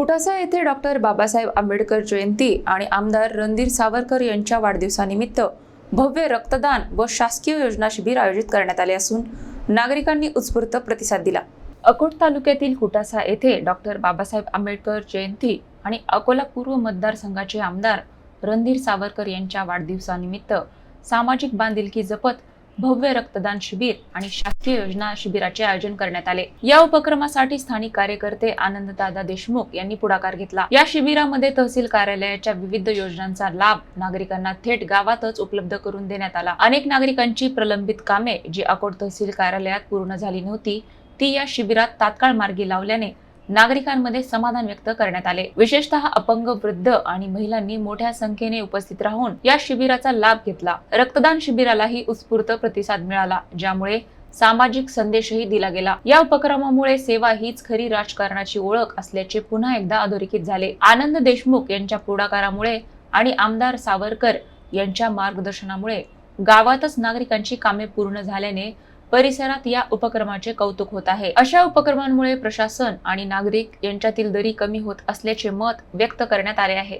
कुटासा येथे डॉक्टर बाबासाहेब आंबेडकर जयंती आणि आमदार रणधीर सावरकर यांच्या वाढदिवसानिमित्त भव्य रक्तदान व शासकीय योजना शिबिर आयोजित करण्यात आले असून नागरिकांनी उत्स्फूर्त प्रतिसाद दिला। अकोट तालुक्यातील कुटासा येथे डॉक्टर बाबासाहेब आंबेडकर जयंती आणि अकोला पूर्व मतदारसंघाचे आमदार रणधीर सावरकर यांच्या वाढदिवसानिमित्त सामाजिक बांधिलकी जपत भव्य रक्तदान शिबिर आणि शासकीय योजना शिबिराचे आयोजन करण्यात आले। या उपक्रमासाठी स्थानिक कार्यकर्ते आनंददादा देशमुख यांनी पुढाकार घेतला। या शिबिरामध्ये तहसील कार्यालयाच्या विविध योजनांचा लाभ नागरिकांना थेट गावातच उपलब्ध करून देण्यात आला। अनेक नागरिकांची प्रलंबित कामे जी अकोट तहसील कार्यालयात पूर्ण झाली नव्हती ती या शिबिरात तात्काळ मार्गी लावल्याने नागरिकांमध्ये समाधान व्यक्त करण्यात आले। विशेषतः अपंग, वृद्ध आणि महिलांनी मोठ्या संख्येने उपस्थित राहून या शिबिराचा लाभ घेतला। रक्तदान शिबिरालाही उत्स्फूर्त प्रतिसाद मिळाला, ज्यामुळे सामाजिक संदेशही दिला गेला। या उपक्रमामुळे सेवा हीच खरी राजकारणाची ओळख असल्याचे पुन्हा एकदा अधोरेखित झाले। आनंद देशमुख यांच्या पुढाकारामुळे आणि आमदार सावरकर यांच्या मार्गदर्शनामुळे गावातच नागरिकांची कामे पूर्ण झाल्याने परिसरात या उपक्रमाचे कौतुक होत आहे। अशा उपक्रमांमुळे प्रशासन आणि नागरिक यांच्यातील दरी कमी होत असल्याचे मत व्यक्त करण्यात आले आहे।